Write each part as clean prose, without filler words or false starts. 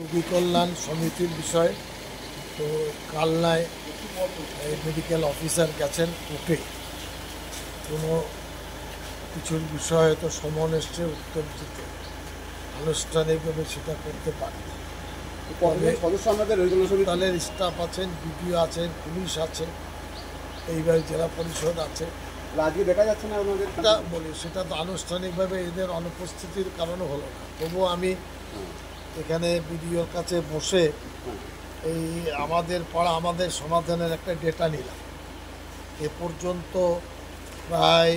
রোগী কল্যাণ সমিতির বিষয়। তো কালনায় মেডিকেল অফিসার গেছেন কোর্টে, কোনো কিছুর বিষয়ে হয়তো সমন এসছে উত্তর দিতে, আনুষ্ঠানিকভাবে সেটা করতে পারে। হাসপাতালের স্টাফ আছেন, বিডিও আছেন, পুলিশ আছে, এইবার জেলা পরিষদ আছে। আজকে দেখা যাচ্ছে না আমাদের এটা বলি, সেটা তো আনুষ্ঠানিকভাবে এদের অনুপস্থিতির কারণে হলো না। তবুও আমি এখানে বিডিওর কাছে বসে এই আমাদের পাড়া আমাদের সমাধানের একটা ডেটা নিলাম। এ পর্যন্ত প্রায়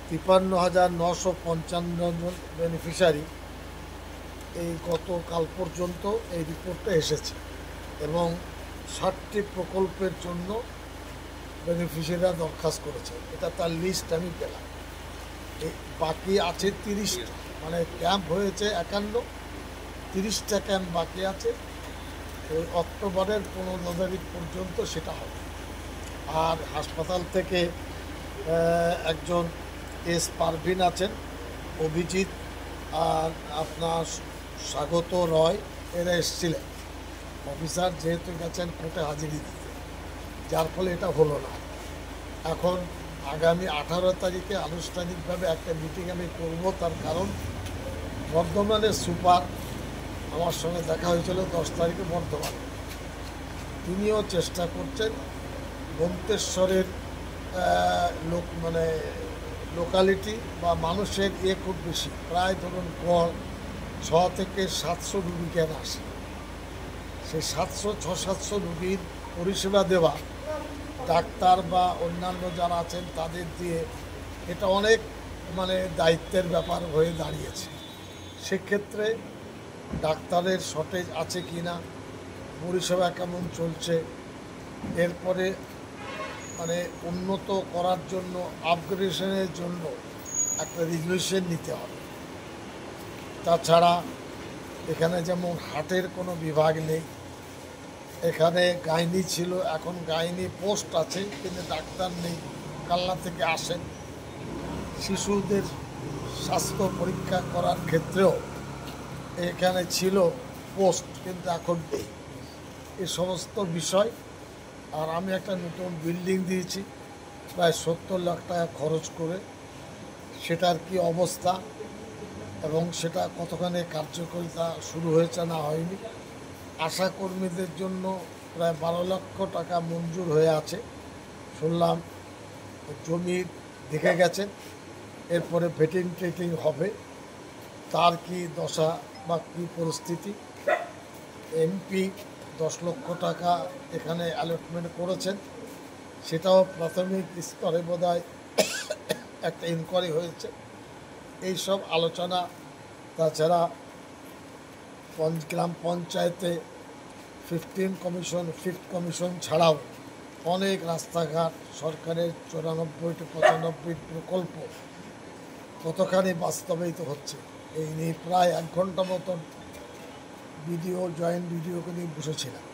53,955 জন বেনিফিশিয়ারি এই গতকাল পর্যন্ত এই রিপোর্টটা এসেছে, এবং 60টি প্রকল্পের জন্য বেনিফিশিয়ারিরা দরখাস্ত করেছে। এটা তার লিস্ট আমি পেলাম। এই বাকি আছে 30টা, মানে ক্যাম্প হয়েছে 51, 30টা ক্যাম্প বাকি আছে। ওই অক্টোবরের 15 তারিখ পর্যন্ত সেটা হবে। আর হাসপাতাল থেকে একজন এস পারভিন আছেন, অভিজিৎ আর আপনার স্বাগত রয়, এরা এসেছিলেন। অফিসার যেহেতু গেছেন কোর্টে হাজিরি দিতে, যার ফলে এটা হলো না। এখন আগামী 18 তারিখে আনুষ্ঠানিকভাবে একটা মিটিং আমি করব। তার কারণ বর্ধমানের সুপার আমার সঙ্গে দেখা হয়েছিল 10 তারিখে বর্ধমানে। তিনিও চেষ্টা করছেন মন্তেশ্বরের লোকালিটি বা মানুষের খুব বেশি, প্রায় ধরুন গড় 6 থেকে 700 রুগী কেন আসে। সেই 600-700 রুগীর পরিষেবা দেওয়া ডাক্তার বা অন্যান্য যারা আছেন তাদের দিয়ে এটা অনেক দায়িত্বের ব্যাপার হয়ে দাঁড়িয়েছে। সেক্ষেত্রে ডাক্তারের শর্টেজ আছে কি না, পরিষেবা কেমন চলছে, এরপরে উন্নত করার জন্য, আপগ্রেডেশনের জন্য একটা রেজলিউশন নিতে হবে। তাছাড়া এখানে যেমন হার্টের কোনো বিভাগ নেই, এখানে গাইনি ছিল, এখন গাইনি পোস্ট আছে কিন্তু ডাক্তার নেই, কালনা থেকে আসেন। শিশুদের স্বাস্থ্য পরীক্ষা করার ক্ষেত্রেও এখানে ছিল পোস্ট, কিন্তু এখন নেই। এই সমস্ত বিষয়। আর আমি একটা নতুন বিল্ডিং দিয়েছি প্রায় 70 লাখ টাকা খরচ করে, সেটার কি অবস্থা এবং সেটা কতখানি কার্যকারিতা শুরু হয়েছে না হয়নি। আশা কর্মীদের জন্য প্রায় 12 লক্ষ টাকা মঞ্জুর হয়ে আছে শুনলাম। জমি দেখে গেছেন, এরপরে ভেটিং টেটিং হবে, তার কি দশা বা কী পরিস্থিতি। এমপি 10 লক্ষ টাকা এখানে অ্যালটমেন্ট করেছেন, সেটাও প্রাথমিক স্তরে বোধহয় একটা ইনকোয়ারি হয়েছে। এইসব আলোচনা। তাছাড়া গ্রাম পঞ্চায়েতে 5th কমিশন ছাড়াও অনেক রাস্তাঘাট, সরকারের 94-95 প্রকল্প কতখানি বাস্তবায়িত হচ্ছে, এই নিয়ে প্রায় 1 ঘন্টা মতন জয়েন্ট ভিডিওকে নিয়ে বসেছিলাম।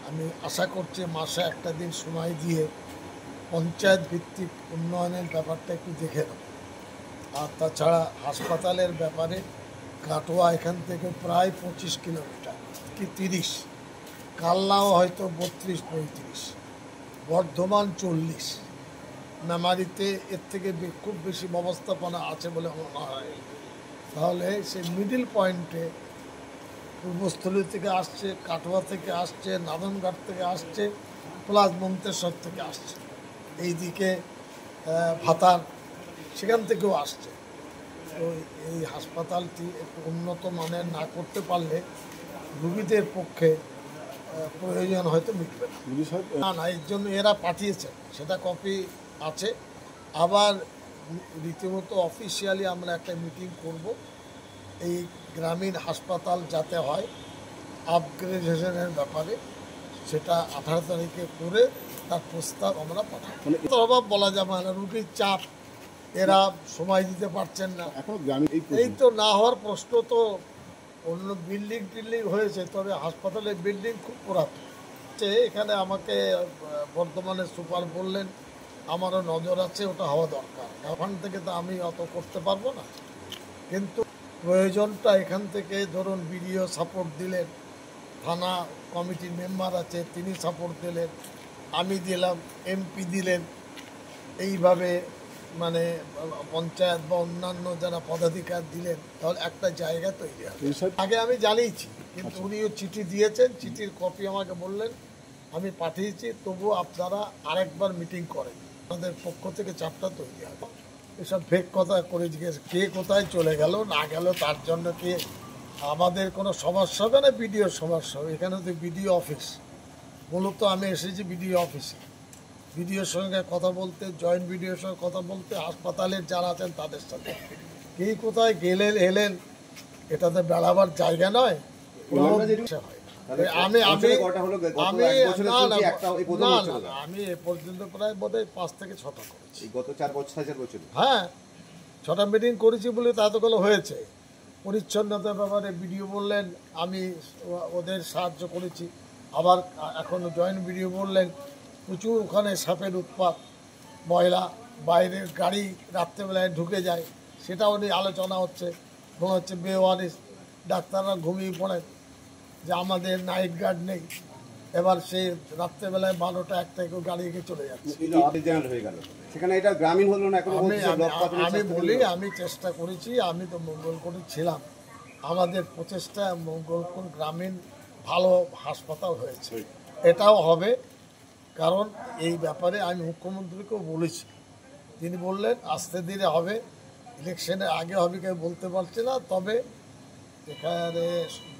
আমি আশা করছি মাসে একটা দিন সময় দিয়ে পঞ্চায়েত ভিত্তিক উন্নয়নের ব্যাপারটা একটু দেখে নেব। আর তাছাড়া হাসপাতালের ব্যাপারে কাটোয়া এখান থেকে প্রায় 25 কিলোমিটার কি 30, কালনাও হয়তো 32-35, বর্ধমান 40, মেমারিতে এর থেকে খুব বেশি ব্যবস্থাপনা আছে বলে মনে হয়। তাহলে সেই মিডিল পয়েন্টে পূর্বস্থলী থেকে আসছে, কাটোয়া থেকে আসছে, নাদনঘাট থেকে আসছে, প্লাস মন্তেশ্বর থেকে আসছে, এইদিকে ভাতার সেখান থেকেও আসছে। তো এই হাসপাতালটি একটু উন্নত মানের না করতে পারলে রুগীদের পক্ষে প্রয়োজন হয়তো মিটবে না। না, এর জন্য এরা পাঠিয়েছেন, সেটা কপি আছে। আবার রীতিমতো অফিসিয়ালি আমরা একটা মিটিং করব, এই গ্রামীণ হাসপাতাল যাতে হয় আপগ্রেডেশনের ব্যাপারে, সেটা 18 তারিখে করে তার প্রস্তাব আমরা পাঠাবো। অভাব বলা যাবে না, রুগীর চাপ, এরা সময় দিতে পারছেন না। এই তো না হওয়ার প্রশ্ন তো, অন্য টিল্ডিং হয়েছে, তবে হাসপাতালের বিল্ডিং খুব পুরাতন। এখানে আমাকে বর্ধমানের সুপার বললেন আমারও নজর আছে, ওটা হওয়া দরকার। ওখান থেকে তো আমি অত করতে পারবো না, কিন্তু প্রয়োজনটা এখান থেকে ধরুন বিডিও সাপোর্ট দিলেন, থানা কমিটির মেম্বার আছে তিনি সাপোর্ট দিলেন, আমি দিলাম, এমপি দিলেন, এইভাবে মানে পঞ্চায়েত বা অন্যান্য যারা পদাধিকার দিলেন, তাহলে একটা জায়গা তৈরি হবে। আগে আমি জানিয়েছি, কিন্তু উনিও চিঠি দিয়েছেন, চিঠির কপি আমাকে বললেন, আমি পাঠিয়েছি, তবুও আপনারা আরেকবার মিটিং করেন, আমাদের পক্ষ থেকে চাপটা তৈরি হবে। এসব ফেক কথা করে জিজ্ঞেস কে কোথায় চলে গেল না গেল, তার জন্য কি আমাদের কোনো সমস্যা হবে না? বিডিও সমস্যা হবে? এখানে তো বিডিও অফিস, মূলত আমি এসেছি বিডিও অফিসে, বিডিওর সঙ্গে কথা বলতে, জয়েন্ট বিডিওর সঙ্গে কথা বলতে, হাসপাতালের যারা আছেন তাদের সাথে। কে কোথায় গেলেন এলেন, এটাতে বেড়াবার জায়গা নয়। আমি আমি আমি আমি এ পর্যন্ত প্রায় বোধহয় 5 থেকে 6টা করেছি। গত 4 বছর হ্যাঁ, 6টা মিটিং করেছি বলে তা এতগুলো হয়েছে। পরিচ্ছন্নতার ব্যাপারে বিডিও বললেন, আমি ওদের সাহায্য করেছি। আবার এখন জয়েন্ট বিডিও বললেন প্রচুর ওখানে সাপের উৎপাত, ময়লা, বাইরের গাড়ি রাত্রেবেলায় ঢুকে যায়, সেটাও নিয়ে আলোচনা হচ্ছে। মনে হচ্ছে বেওয়ারিশ ডাক্তাররা ঘুমিয়ে পড়েন যে আমাদের নাইট গার্ড নেই, এবার সে রাত্রেবেলায় 12টা 1টায় কেউ গাড়ি নিয়ে চলে যাচ্ছে। সেখানে এটা গ্রামীণ হলো না। আমি বলি, আমি চেষ্টা করেছি, আমি তো মঙ্গলকোটে ছিলাম, আমাদের প্রচেষ্টা মঙ্গলকোট গ্রামীণ ভালো হাসপাতাল হয়েছে, এটাও হবে। কারণ এই ব্যাপারে আমি মুখ্যমন্ত্রীকেও বলেছি, তিনি বললেন আস্তে ধীরে হবে, ইলেকশনের আগে হবে কেউ বলতে পারছে না। তবে এখানে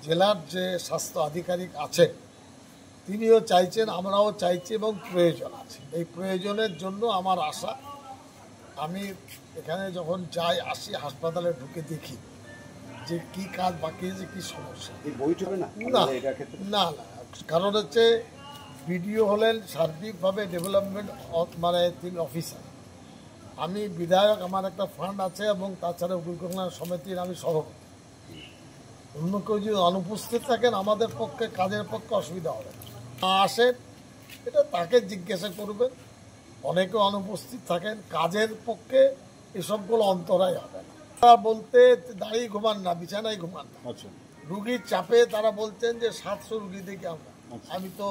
জেলার যে স্বাস্থ্য আধিকারিক আছেন তিনিও চাইছেন, আমরাও চাইছি এবং প্রয়োজন আছে। এই প্রয়োজনের জন্য আমার আশা, আমি এখানে যখন যাই আসি হাসপাতালে ঢুকে দেখি যে কি কাজ বাকি আছে, কি সমস্যা। না না, কারণ হচ্ছে বিডিও হলেন সার্বিকভাবে ডেভেলপমেন্ট মানে তিনি অফিসার, আমি বিধায়ক, আমার একটা ফান্ড আছে, এবং তাছাড়া উকিল কল্যাণ সমিতির আমি সভাপতি। অন্য কেউ যদি অনুপস্থিত থাকেন আমাদের পক্ষে কাজের পক্ষে অসুবিধা হবে না। আসেন, এটা তাকে জিজ্ঞাসা করবেন। অনেকে অনুপস্থিত থাকেন, কাজের পক্ষে এসবগুলো অন্তরায় হবে না। তারা বলতে দাঁড়িয়ে ঘুমান না, বিছানায় ঘুমান না, রুগীর চাপে তারা বলছেন যে 700 রুগী দেখি আমরা। আমি তো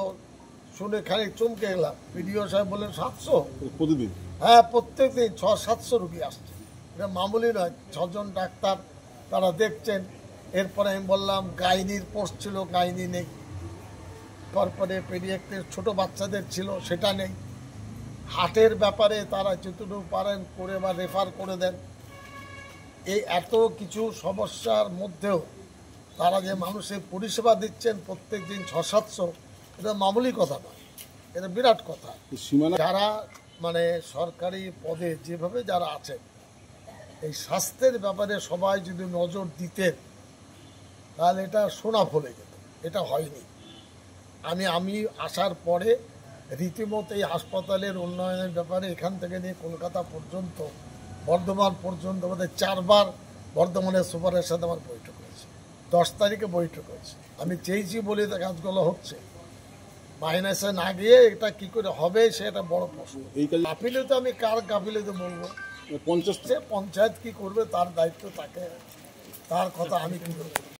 শুনে খানিক চমকে গেলাম, বিডিও সাহেব বললেন 700 প্রতিদিন? হ্যাঁ, প্রত্যেক দিন 600-700 রুগী আসছে, এটা মামুলি নয়। 6 জন ডাক্তার তারা দেখছেন। এরপরে আমি বললাম গাইনির পোস্ট ছিল, গাইনি নেই। তারপরে পেডিয়াট্রিক ছোটো বাচ্চাদের ছিল, সেটা নেই। হার্টের ব্যাপারে তারা যতটুকু পারেন করে বা রেফার করে দেন। এই এত কিছু সমস্যার মধ্যেও তারা যে মানুষের পরিষেবা দিচ্ছেন প্রত্যেক দিন 600-700, এটা মামুলি কথা নয়, এটা বিরাট কথা। যারা মানে সরকারি পদে যেভাবে যারা আছেন, এই স্বাস্থ্যের ব্যাপারে সবাই যদি নজর দিতেন তাহলে এটা সোনা ফলে যেত। এটা হয়নি। আমি আসার পরে রীতিমতো এই হাসপাতালের উন্নয়নের ব্যাপারে এখান থেকে নিয়ে কলকাতা পর্যন্ত, বর্ধমান পর্যন্ত আমাদের 4 বার বর্ধমানের সুপারের সাথে আমার বৈঠক হয়েছে। 10 তারিখে বৈঠক হয়েছে। আমি চেয়েছি বলে তো কাজগুলো হচ্ছে, মাইনাসে না গিয়ে এটা কি করে হবে সেটা বড় প্রশ্ন। গাফিলতি আমি কার গাফিলতি বলবো? পঞ্চায়েত কি করবে তার দায়িত্ব, তাকে, তার কথা আমি কি বলবো।